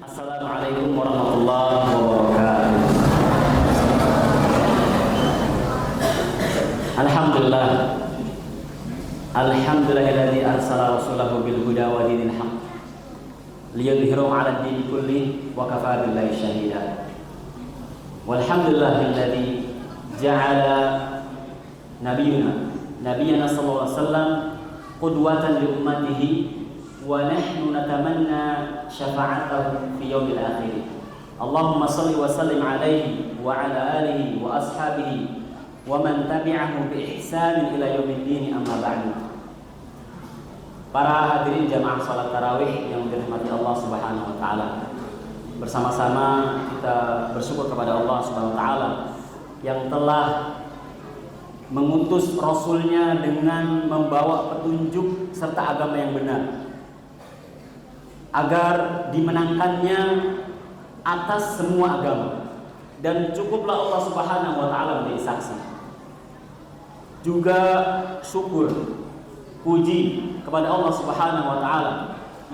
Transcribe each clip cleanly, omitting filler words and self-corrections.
Assalamualaikum warahmatullahi wabarakatuh. Alhamdulillah. Alhamdulillahilladzi arsala rasulahu bil huda wa dinil haqq liyudhhirahu 'ala ad-dini kullihi wa kafaa billahi shahida. Walhamdulillahilladzi ja'ala nabiyyana sallallahu alaihi wasallam qudwatan li ummatihi wa nahnu natamanna syafa'atahu fi yaumil akhir. Allahumma shalli wa sallim alaihi wa ala alihi wa ashabihi wa man tabi'ahu bi ihsan ila yaumiddin, amma ba'du. Para hadirin jamaah salat tarawih yang dirahmati Allah Subhanahu wa taala. Bersama-sama kita bersyukur kepada Allah Subhanahu wa taala yang telah mengutus rasulnya dengan membawa petunjuk serta agama yang benar, agar dimenangkannya atas semua agama. Dan cukuplah Allah Subhanahu wa taala menjadi saksi. Juga syukur, puji kepada Allah Subhanahu wa taala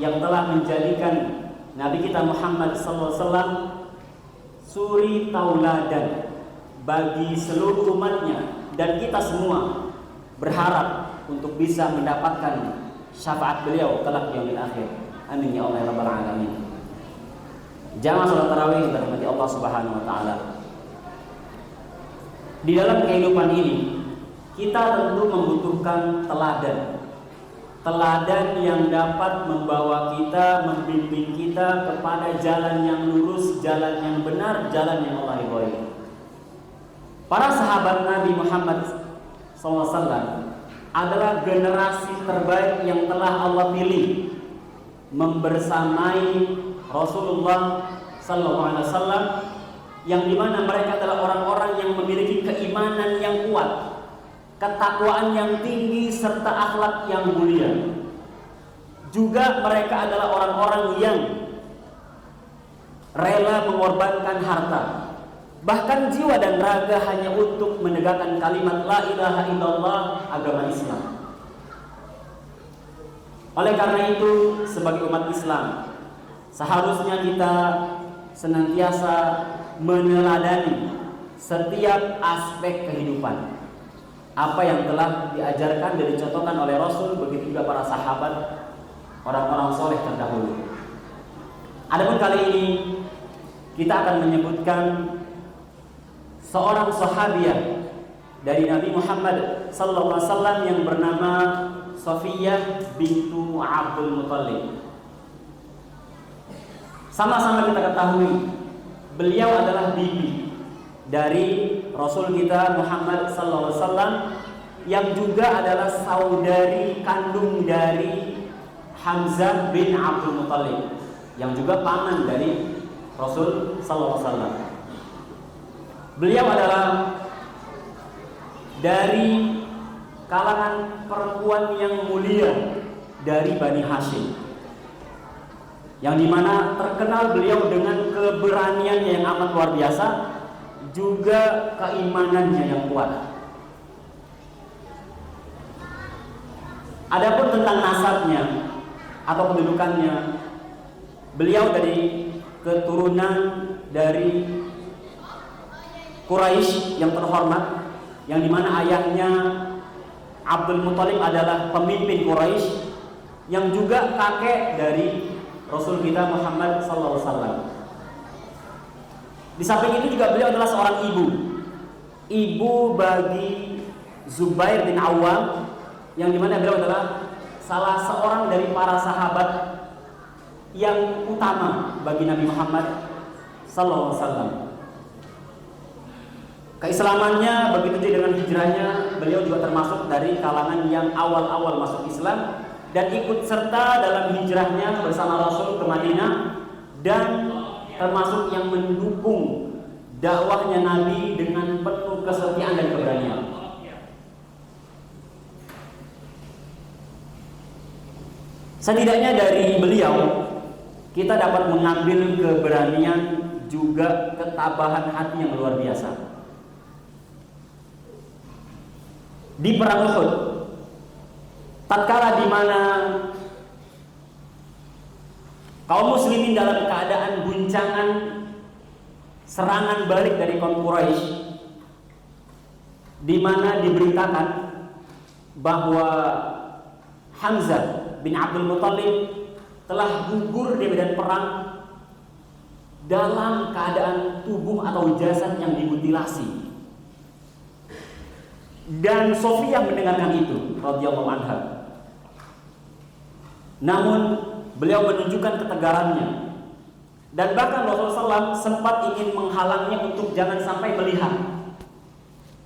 yang telah menjadikan Nabi kita Muhammad sallallahu alaihi wasallam suri tauladan bagi seluruh umatnya, dan kita semua berharap untuk bisa mendapatkan syafaat beliau kelak di yaumil akhir. Amin ya Allah ya rabbal alamin. Jamaah salat tarawih yang dirahmati Allah Subhanahu wa taala. Di dalam kehidupan ini kita tentu membutuhkan teladan. Teladan yang dapat membawa kita, membimbing kita kepada jalan yang lurus, jalan yang benar, jalan yang Allah ridhoi. Para sahabat Nabi Muhammad SAW adalah generasi terbaik yang telah Allah pilih membersamai Rasulullah SAW, yang dimana mereka adalah orang-orang yang memiliki keimanan yang kuat, ketakwaan yang tinggi, serta akhlak yang mulia. Juga mereka adalah orang-orang yang rela mengorbankan harta, bahkan jiwa dan raga, hanya untuk menegakkan kalimat la ilaha illallah, agama Islam. Oleh karena itu, sebagai umat Islam, seharusnya kita senantiasa meneladani setiap aspek kehidupan. Apa yang telah diajarkan dan dicontohkan oleh Rasul, begitu juga para sahabat, orang-orang soleh terdahulu. Adapun kali ini kita akan menyebutkan seorang sahabiah dari Nabi Muhammad sallallahu alaihi wasallam yang bernama Safiyah bintu Abdul Muthalib. Sama-sama kita ketahui beliau adalah bibi dari Rasul kita Muhammad sallallahu alaihi wasallam, yang juga adalah saudari kandung dari Hamzah bin Abdul Muthalib, yang juga paman dari Rasul sallallahu alaihi wasallam. Beliau adalah dari kalangan perempuan yang mulia dari Bani Hashim, yang dimana terkenal beliau dengan keberaniannya yang amat luar biasa, juga keimanannya yang kuat. Adapun tentang nasabnya atau kedudukannya, beliau dari keturunan dari Quraisy yang terhormat, yang dimana ayahnya Abdul Muthalib adalah pemimpin Quraisy, yang juga kakek dari Rasul kita Muhammad sallallahu alaihi wasallam. Di samping itu juga beliau adalah seorang ibu bagi Zubair bin Awam, yang dimana beliau adalah salah seorang dari para sahabat yang utama bagi Nabi Muhammad sallallahu alaihi wasallam. Keislamannya, begitu juga dengan hijrahnya, beliau juga termasuk dari kalangan yang awal-awal masuk Islam dan ikut serta dalam hijrahnya bersama Rasul ke Madinah, dan termasuk yang mendukung dakwahnya Nabi dengan penuh kesetiaan dan keberanian. Setidaknya dari beliau kita dapat mengambil keberanian, juga ketabahan hati yang luar biasa. Di perang Uhud, tatkala di mana kaum muslimin dalam keadaan guncangan serangan balik dari kaum Quraisy, di mana diberitakan bahwa Hamzah bin Abdul Muthalib telah gugur di medan perang dalam keadaan tubuh atau jasad yang dimutilasi. Dan Sofiyah mendengarkan itu radhiyallahu anha. Namun beliau menunjukkan ketegarannya, dan bahkan Rasulullah SAW sempat ingin menghalangnya untuk jangan sampai melihat.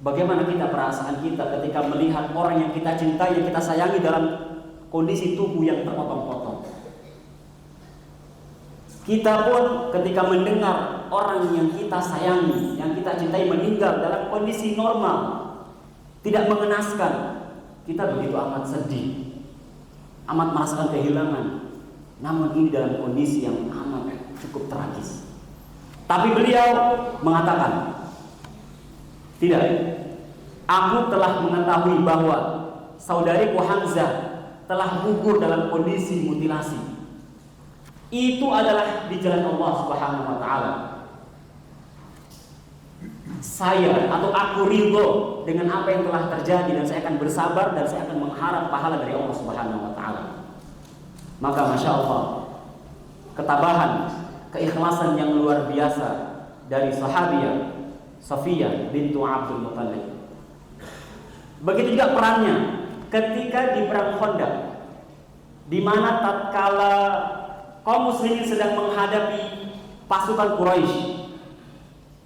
Bagaimana kita perasaan kita ketika melihat orang yang kita cintai, yang kita sayangi dalam kondisi tubuh yang terpotong-potong. Kita pun ketika mendengar orang yang kita sayangi, yang kita cintai meninggal dalam kondisi normal, tidak mengenaskan, kita begitu amat sedih, amat merasakan kehilangan. Namun ini dalam kondisi yang amat cukup tragis. Tapi beliau mengatakan, tidak, aku telah mengetahui bahwa saudariku Hamzah telah gugur dalam kondisi mutilasi. Itu adalah di jalan Allah Subhanahu wa taala. Saya atau aku ridho dengan apa yang telah terjadi, dan saya akan bersabar dan saya akan mengharap pahala dari Allah Subhanahu wa taala. Maka Masya Allah, ketabahan, keikhlasan yang luar biasa dari sahabiah Sofiyah bintu Abdul Muthalib. Begitu juga perannya ketika di perang Khandaq, di mana tatkala kaum muslimin sedang menghadapi pasukan Quraisy,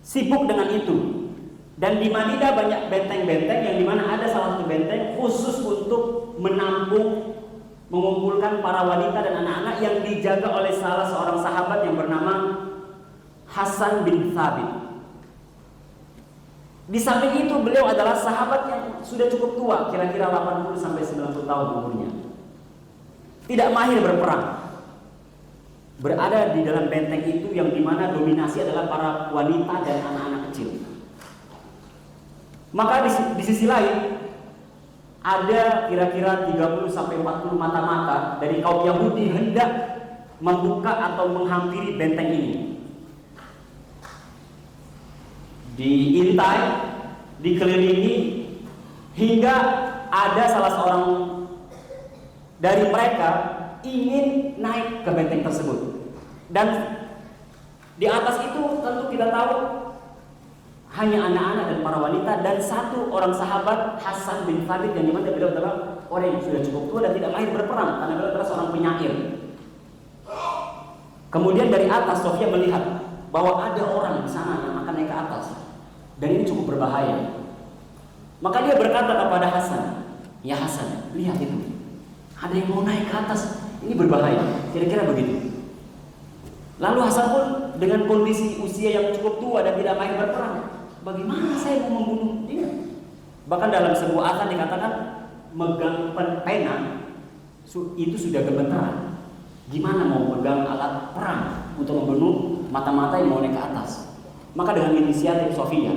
sibuk dengan itu. Dan di Madinah banyak benteng-benteng, yang dimana ada salah satu benteng khusus untuk menampung, mengumpulkan para wanita dan anak-anak yang dijaga oleh salah seorang sahabat yang bernama Hasan bin Thabit. Di samping itu beliau adalah sahabat yang sudah cukup tua, kira-kira 80-90 tahun umurnya. Tidak mahir berperang. Berada di dalam benteng itu yang dimana dominasi adalah para wanita dan anak-anak kecil. Maka di sisi lain ada kira-kira 30-40 mata-mata dari kaum Yahudi hendak membuka atau menghampiri benteng ini. Diintai, dikelilingi, hingga ada salah seorang dari mereka ingin naik ke benteng tersebut. Dan di atas itu tentu kita tahu hanya anak-anak dan para wanita dan satu orang sahabat, Hasan bin Thabit, yang dimana beliau adalah orang yang sudah cukup tua dan tidak mahir berperang karena beliau adalah seorang penyair. Kemudian dari atas Sofia melihat bahwa ada orang di sana yang akan naik ke atas, dan ini cukup berbahaya. Maka dia berkata kepada Hasan, "Ya Hasan, lihat itu, ada yang mau naik ke atas, ini berbahaya." Kira-kira begitu. Lalu Hasan pun dengan kondisi usia yang cukup tua dan tidak mahir berperang, bagaimana saya mau membunuh dia? Bahkan dalam sebuah asar dikatakan megang pena itu sudah gemeteran. Gimana mau pegang alat perang untuk membunuh mata-mata yang mau naik ke atas? Maka dengan inisiatif Sofiyah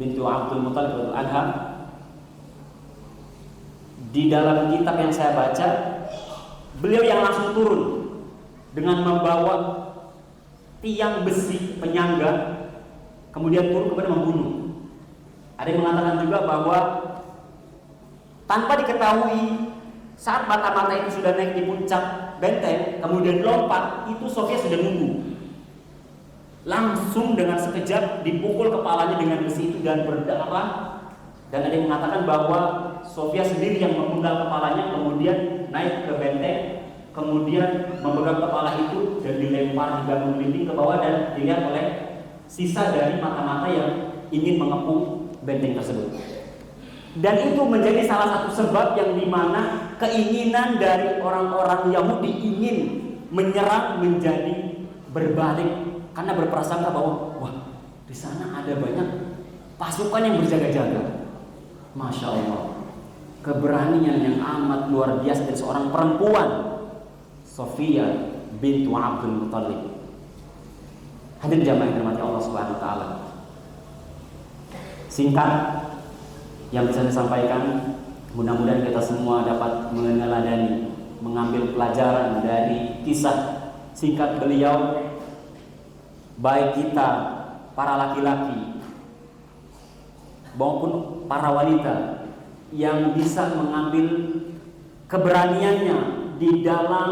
bintu Abdul Muthalib radhiyallahu anha, di dalam kitab yang saya baca, beliau yang langsung turun dengan membawa tiang besi penyangga, kemudian turun kepada membunuh. Ada yang mengatakan juga bahwa tanpa diketahui, saat mata-mata itu sudah naik di puncak benteng, kemudian lompat, itu Sofia sudah nunggu. Langsung dengan sekejap dipukul kepalanya dengan besi itu dan berdarah. Dan ada yang mengatakan bahwa Sofia sendiri yang memenggal kepalanya, kemudian naik ke benteng, kemudian memegang kepala itu dan dilempar hingga menggelinding ke bawah, dan dilihat oleh sisa dari mata-mata yang ingin mengepung benteng tersebut. Dan itu menjadi salah satu sebab yang dimana keinginan dari orang-orang Yahudi ingin menyerang menjadi berbalik, karena berprasangka bahwa wah, di sana ada banyak pasukan yang berjaga-jaga. Masya Allah, keberanian yang amat luar biasa dari seorang perempuan, Sofiyah bintu Abdul Muthalib. Hadirin jamaah yang dirahmati Allah Subhanahu wa taala. Singkat yang bisa saya sampaikan, mudah-mudahan kita semua dapat meneladani, mengambil pelajaran dari kisah singkat beliau, baik kita para laki-laki maupun para wanita yang bisa mengambil keberaniannya di dalam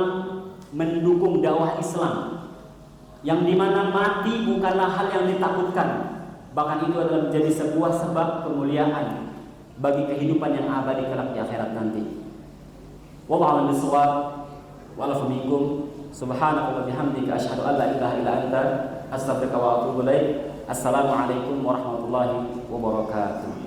mendukung dakwah Islam, yang dimana mati bukanlah hal yang ditakutkan, bahkan itu adalah menjadi sebuah sebab kemuliaan bagi kehidupan yang abadi kelak di akhirat nanti. Wallahu a'lam bishawab. Wa'alafu minkum. Subhanaka wa bihamdika asyhadu an la ilaha illa anta astaghfiruka wa atubu ilaik. Assalamualaikum warahmatullahi wabarakatuh.